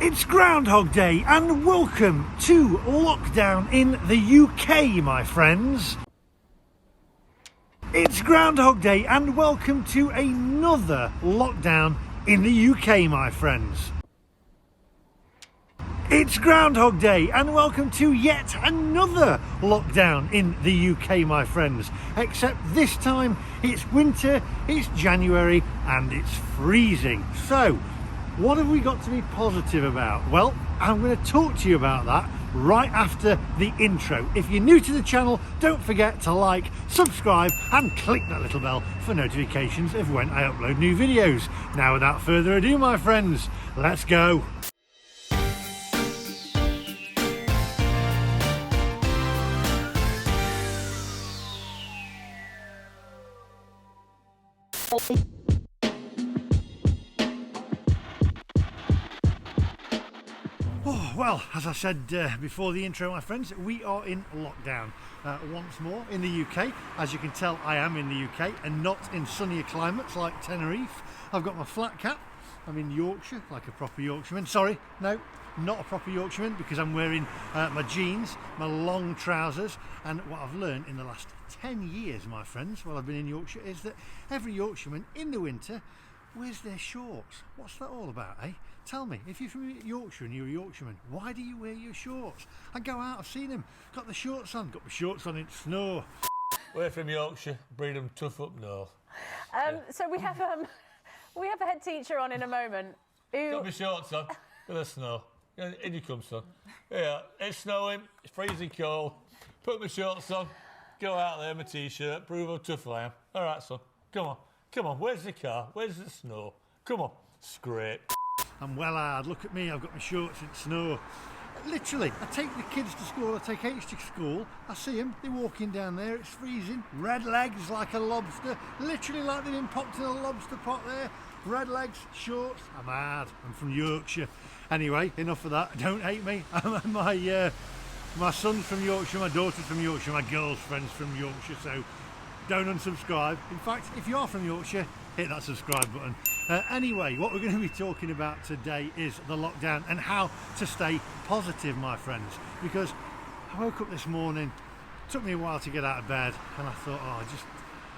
It's Groundhog Day and welcome to lockdown in the UK, my friends. It's Groundhog Day and welcome to another lockdown in the UK, my friends. It's Groundhog Day and welcome to yet another lockdown in the UK, my friends. Except this time it's winter, it's January and it's freezing. So, what have we got to be positive about? Well, I'm going to talk to you about that right after the intro. If you're new to the channel, don't forget to like, subscribe and click that little bell for notifications of when I upload new videos. Now without further ado, my friends, let's go. Oh, well, as I said before the intro, my friends, we are in lockdown once more in the UK. As you can tell, I am in the UK and not in sunnier climates like Tenerife. I've got my flat cap. I'm in Yorkshire like a proper Yorkshireman. Sorry, no, not a proper Yorkshireman, because I'm wearing my jeans, my long trousers, and what I've learned in the last 10 years, my friends, while I've been in Yorkshire, is that every Yorkshireman in the winter wears their shorts. What's that all about, eh? Tell me, if you're from Yorkshire and you're a Yorkshireman, why do you wear your shorts? I go out, I've seen them, got the shorts on, got my shorts on in snow. We're from Yorkshire, breed them tough up north. So we have a head teacher on in a moment. Got my shorts on, got the snow. In you come, son. Yeah, it's snowing, it's freezing cold. Put my shorts on, go out there, my t-shirt, prove how tough I am. All right, son, come on, where's the car? Where's the snow? Come on, scrape. I'm well hard, look at me, I've got my shorts in snow. Literally, I take the kids to school, I take H to school, I see them, they're walking down there, it's freezing, red legs like a lobster, literally like they've been popped in a lobster pot there. Red legs, shorts, I'm hard, I'm from Yorkshire. Anyway, enough of that, don't hate me. My son's from Yorkshire, my daughter's from Yorkshire, my girlfriend's from Yorkshire, so don't unsubscribe. In fact, if you are from Yorkshire, hit that subscribe button. Anyway, what we're going to be talking about today is the lockdown and how to stay positive, my friends. Because I woke up this morning, took me a while to get out of bed, and I thought,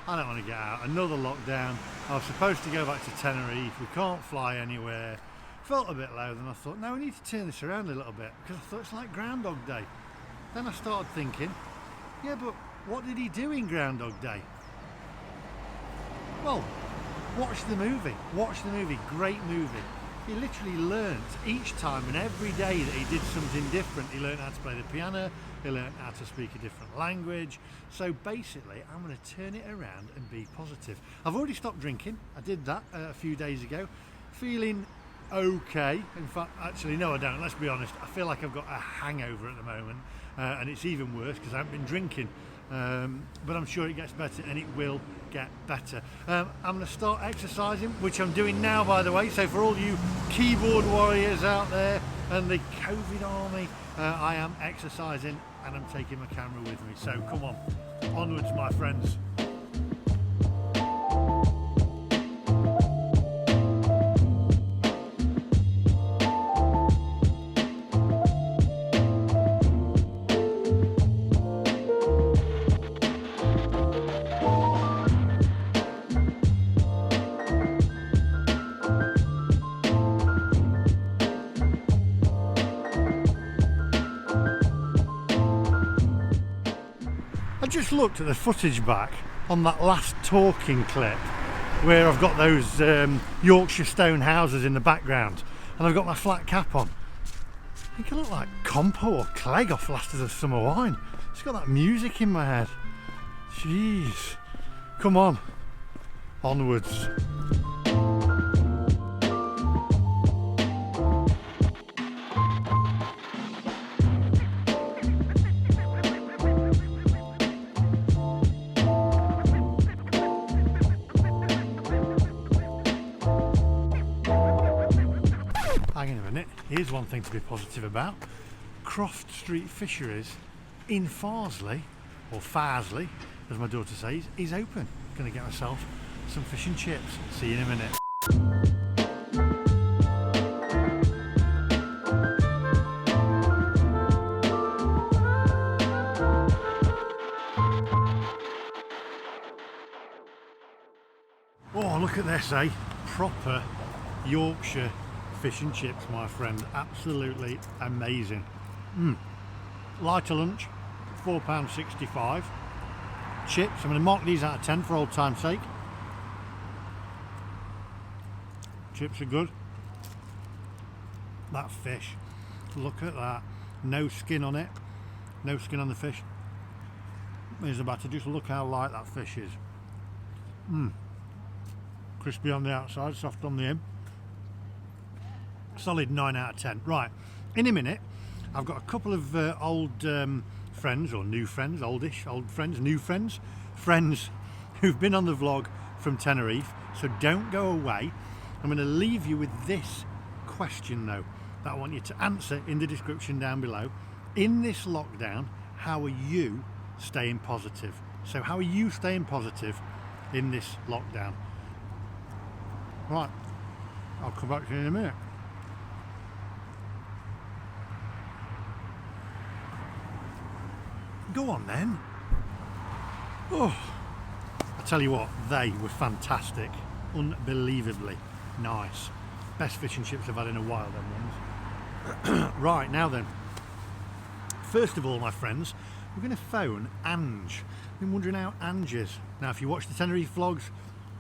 I don't want to get out. Another lockdown. I was supposed to go back to Tenerife. We can't fly anywhere. Felt a bit low, then I thought, no, we need to turn this around a little bit, because I thought it's like Groundhog Day. Then I started thinking, yeah, but what did he do in Groundhog Day? Well, watch the movie, great movie. He literally learnt each time and every day that he did something different. He learnt how to play the piano, he learnt how to speak a different language. So basically, I'm going to turn it around and be positive. I've already stopped drinking, I did that a few days ago. Feeling okay, in fact, actually no I don't, let's be honest. I feel like I've got a hangover at the moment, and it's even worse because I haven't been drinking. But I'm sure it gets better, and it will get better. I'm going to start exercising, which I'm doing now, by the way. So for all you keyboard warriors out there and the COVID army, I am exercising and I'm taking my camera with me. So come on, onwards, my friends. I just looked at the footage back on that last talking clip where I've got those Yorkshire stone houses in the background and I've got my flat cap on. I think I look like Compo or Clegg off Last of the Summer Wine. It's got that music in my head. Jeez. Come on. Onwards. Hang on a minute, here's one thing to be positive about. Croft Street Fisheries in Farsley, or Farsley as my daughter says, is open. Gonna get myself some fish and chips. See you in a minute. Look at this, eh? Proper Yorkshire fish and chips, my friend. Absolutely amazing. Lighter lunch, £4.65. Chips, I'm going to mark these out of 10 for old time's sake. Chips are good. That fish, look at that. No skin on it. No skin on the fish. Here's about to just look how light that fish is. Crispy on the outside, soft on the in. Solid 9 out of 10. Right, in a minute, I've got a couple of old friends, or new friends, old friends, new friends, friends who've been on the vlog from Tenerife. So don't go away. I'm going to leave you with this question though, that I want you to answer in the description down below. In this lockdown, how are you staying positive? So how are you staying positive in this lockdown? Right, I'll come back to you in a minute. Go on then. Oh, I tell you what, they were fantastic. Unbelievably nice. Best fish and chips I've had in a while, them ones. Right, now then. First of all, my friends, we're going to phone Ange. I've been wondering how Ange is. Now, if you watch the Tenerife vlogs,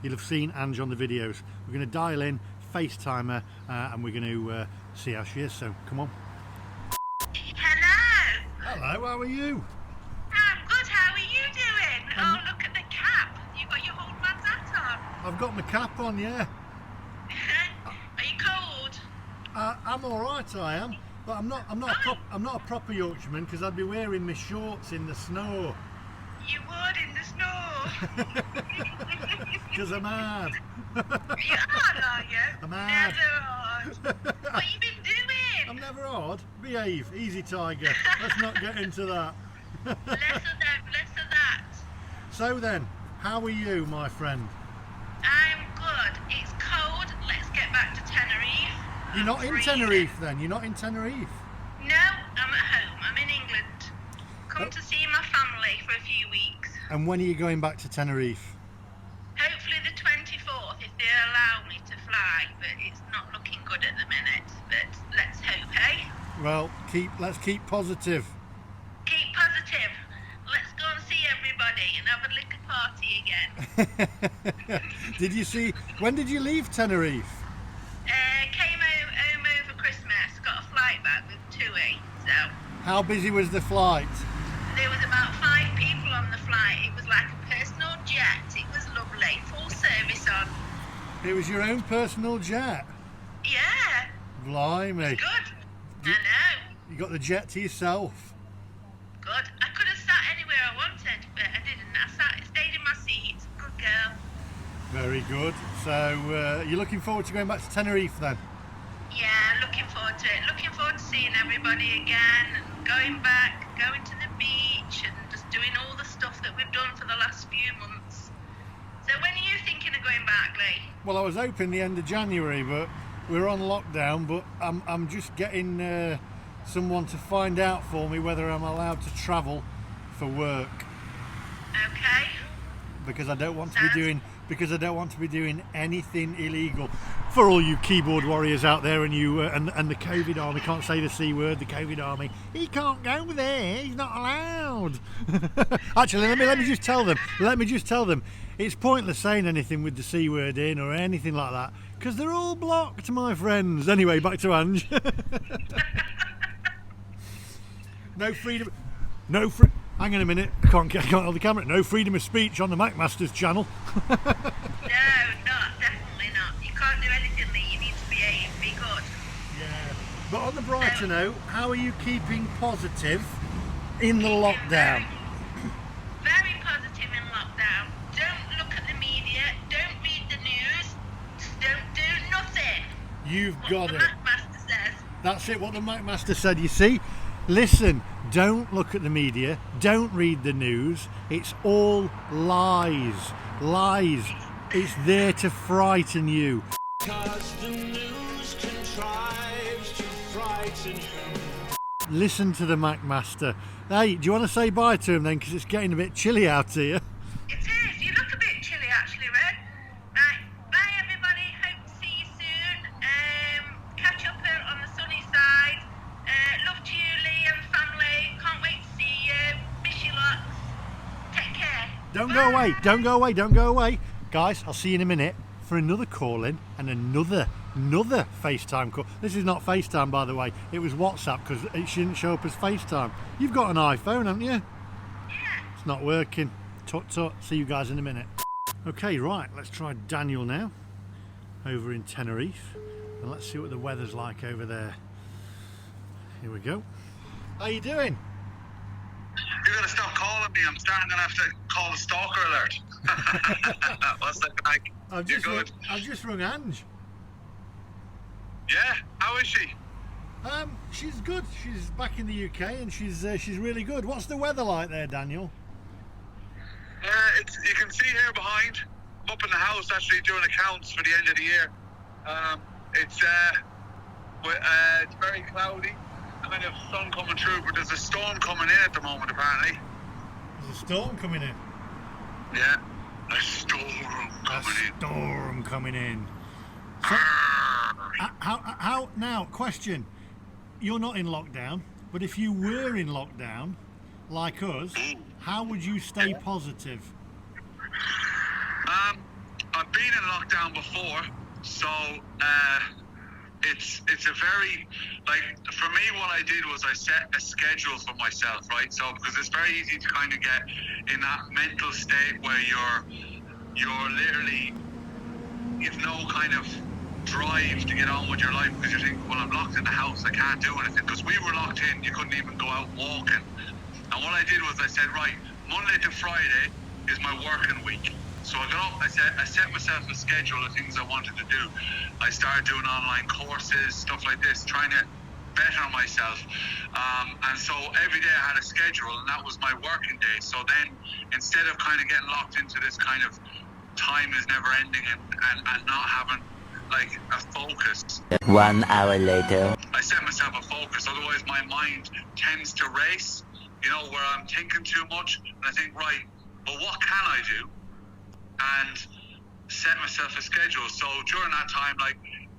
you'll have seen Ange on the videos. We're going to dial in, FaceTime her, and we're going to see how she is. So, come on. Hello. Hello, how are you? I'm good. How are you doing? Oh, look at the cap. You got your old man's hat on. I've got my cap on, yeah. Are you cold? I'm all right, I am. But I'm not a proper Yorkshireman, because I'd be wearing my shorts in the snow. You would in the snow. Because I'm hard. You are you? I'm hard. Never hard. What you been doing? I'm never hard. Behave. Easy, tiger. Let's not get into that. Less of that, less of that. So then, how are you, my friend? I'm good. It's cold. Let's get back to Tenerife. You're not in Freezing. Tenerife then? You're not in Tenerife? No, I'm at home. I'm in England. Come to see my family for a few weeks. And when are you going back to Tenerife? Hopefully the 24th, if they allow me to fly, but it's not looking good at the minute. But let's hope, eh? Well, let's keep positive. Keep positive. Let's go and see everybody and have a liquor party again. When did you leave Tenerife? Came home over Christmas, got a flight back with TUI, so How busy was the flight? there was about 5 people on the flight. It was like a personal jet. It was lovely, full service on. It was your own personal jet? Yeah, Blimey. good. I know. You got the jet to yourself. Good. I could have sat anywhere I wanted, but I didn't. I stayed in my seat. Good girl. Very good. So you're looking forward to going back to Tenerife then? Yeah, looking forward to it. Looking forward to seeing everybody again and going back, going to the beach and just doing all the stuff that we've done for the last few months. So when are you thinking of going back, Lee? Well, I was hoping the end of January, but we're on lockdown. But I'm just getting someone to find out for me whether I'm allowed to travel for work, Okay. because I don't want to be doing anything illegal. For all you keyboard warriors out there, and you and the COVID army, can't say the C word. The COVID army, he can't go there. He's not allowed. Actually, let me just tell them. It's pointless saying anything with the C word in or anything like that, because they're all blocked, my friends. Anyway, back to Ange. No freedom. Hang on a minute. I can't hold the camera. No freedom of speech on the MacMaster's channel. No, definitely not. You can't do anything that you need to be good. Yeah. But on the brighter note, how are you keeping positive in the lockdown? Very positive in lockdown. Don't look at the media. Don't read the news. Don't do nothing. You've What got the it. MacMaster says. That's it, what the MacMaster said. You see? Listen, don't look at the media. Don't read the news. It's all lies. Lies. It's there to frighten you. Because the news contrives to frighten you. Listen to the MacMaster. Hey, do you want to say bye to him then? Because it's getting a bit chilly out here. It is. You look a bit chilly, actually, Red. Right. Bye, Don't go away. Don't go away. Don't go away. Guys, I'll see you in a minute for another call-in and another FaceTime call. This is not FaceTime, by the way. It was WhatsApp because it shouldn't show up as FaceTime. You've got an iPhone, haven't you? Yeah. It's not working. Tut tut. See you guys in a minute. Okay, right. Let's try Daniel now. Over in Tenerife. And let's see what the weather's like over there. Here we go. How you doing? You're gonna stop calling me. I'm starting gonna have to call the stalker alert. What's that like? I've just rung Ange. Yeah, how is she? She's good. She's back in the UK and she's really good. What's the weather like there, Daniel? You can see here behind, up in the house, actually doing accounts for the end of the year. It's very cloudy, kind of sun coming through, but there's a storm coming in at the moment apparently. There's a storm coming in. Yeah, a storm coming in. So, how now? Question: you're not in lockdown, but if you were in lockdown, like us, how would you stay positive? I've been in lockdown before, so it's a very, like, for me what I did was I set a schedule for myself, right? So because it's very easy to kind of get in that mental state where you're literally, you've no kind of drive to get on with your life because you think, well, I'm locked in the house, I can't do anything. Because we were locked in, you couldn't even go out walking. And what I did was I said, right, Monday to Friday is my working week. So I got up, I set myself a schedule of things I wanted to do. I started doing online courses, stuff like this, trying to better myself. And so every day I had a schedule, and that was my working day. So then, instead of kind of getting locked into this kind of time is never ending and not having like a focus. 1 hour later. I set myself a focus, otherwise my mind tends to race, you know, where I'm thinking too much, and I think, right, but what can I do? And set myself a schedule. So during that time, like,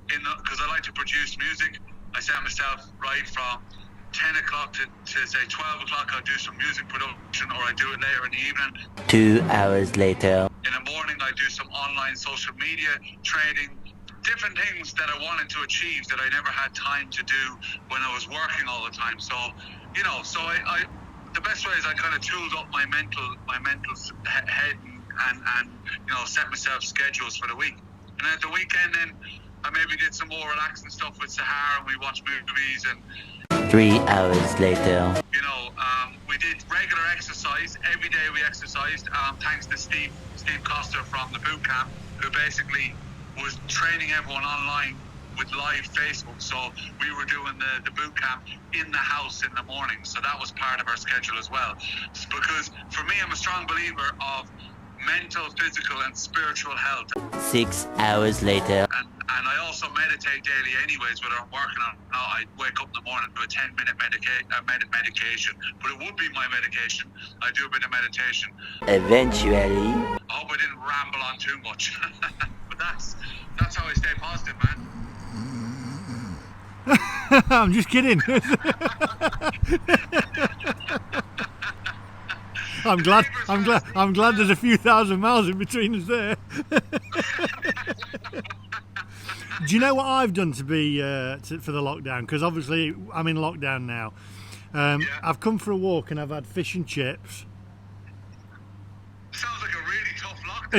because I like to produce music, I set myself, right, from 10 o'clock to say 12 o'clock, I'll do some music production, or I do it later in the evening. 2 hours later. In the morning, I do some online social media trading, different things that I wanted to achieve that I never had time to do when I was working all the time. So, you know, so I the best way is I kind of tooled up my mental head and you know, set myself schedules for the week. And at the weekend, then I maybe did some more relaxing stuff with Sahara, and we watched movies. And 3 hours later. you know, we did regular exercise every day. We exercised, thanks to Steve Coster from the boot camp, who basically was training everyone online with live Facebook. So we were doing the boot camp in the house in the morning. So that was part of our schedule as well. It's because for me, I'm a strong believer of mental, physical and spiritual health. 6 hours later. And I also meditate daily anyways, whether I'm working on or not. I wake up in the morning, do a 10-minute medication. But it would be my medication. I do a bit of meditation. Eventually. I hope I didn't ramble on too much. But that's how I stay positive, man. I'm just kidding. I'm glad there's a few thousand miles in between us there. Do you know what I've done to be for the lockdown? Because obviously I'm in lockdown now. I've come for a walk and I've had fish and chips. Sounds like a really tough lockdown.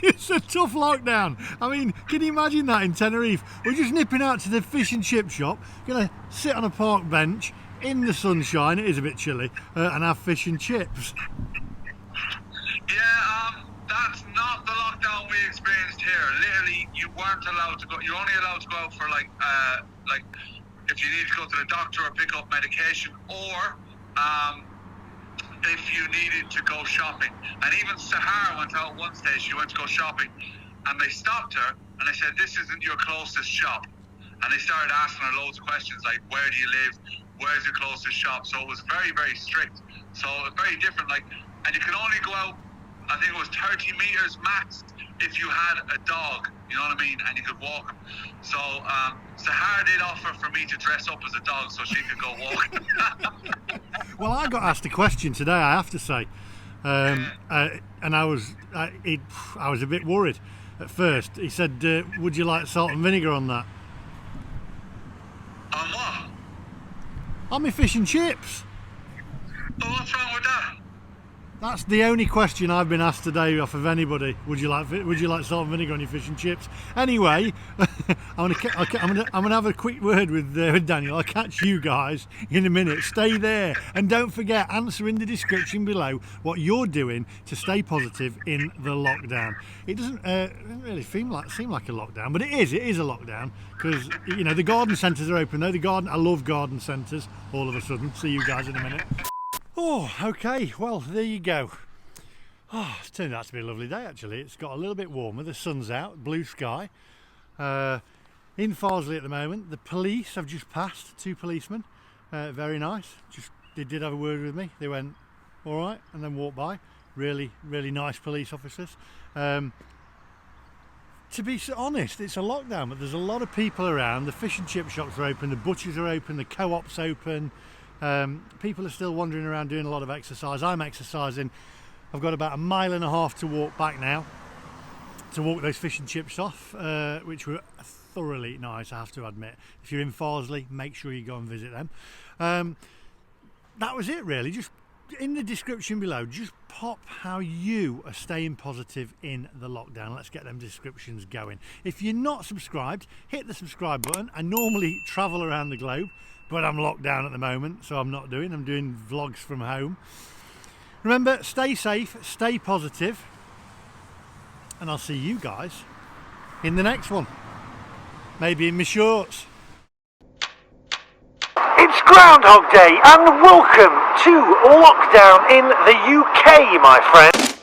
It's a tough lockdown. I mean, can you imagine that in Tenerife? We're just nipping out to the fish and chip shop, gonna sit on a park bench in the sunshine, it is a bit chilly, and have fish and chips. Yeah, that's not the lockdown we experienced here. Literally, you weren't allowed to go. You're only allowed to go out for like if you need to go to the doctor or pick up medication, or if you needed to go shopping. And even Sahara went out one stage. She went to go shopping, and they stopped her and they said, "This isn't your closest shop." And they started asking her loads of questions like, "Where do you live? Where's your closest shop?" So it was very, very strict. So it's very different. Like, and you could only go out, I think it was 30 meters max if you had a dog, you know what I mean, and you could walk him. So Sahara did offer for me to dress up as a dog so she could go walking. Well, I got asked a question today, I have to say. And I was a bit worried at first. He said, "Would you like salt and vinegar on that?" On what? On my fish and chips. Well, what's wrong with that? That's the only question I've been asked today off of anybody. Would you like salt and vinegar on your fish and chips? Anyway, I'm gonna have a quick word with Daniel. I'll catch you guys in a minute. Stay there, and don't forget, answer in the description below what you're doing to stay positive in the lockdown. It doesn't really seem like a lockdown, but it is a lockdown because you know the garden centres are open. I love garden centres. All of a sudden, see you guys in a minute. Oh, okay, well, there you go. Oh, it's turned out to be a lovely day, actually. It's got a little bit warmer, the sun's out, blue sky. In Farsley at the moment, the police have just passed, 2 policemen. Very nice. They did have a word with me. They went, all right, and then walked by. Really, really nice police officers. To be honest, it's a lockdown, but there's a lot of people around. The fish and chip shops are open, the butchers are open, the co-op's open. People are still wandering around doing a lot of exercise. I'm exercising. I've got about 1.5 miles to walk back now to walk those fish and chips off, which were thoroughly nice, I have to admit. If you're in Farsley, make sure you go and visit them. That was it really. Just in the description below, just pop how you are staying positive in the lockdown. Let's get them descriptions going. If you're not subscribed, hit the subscribe button. I normally travel around the globe, but I'm locked down at the moment, so I'm doing vlogs from home. Remember, stay safe, stay positive, and I'll see you guys in the next one. Maybe in my shorts. It's Groundhog Day, and welcome to lockdown in the UK, my friend.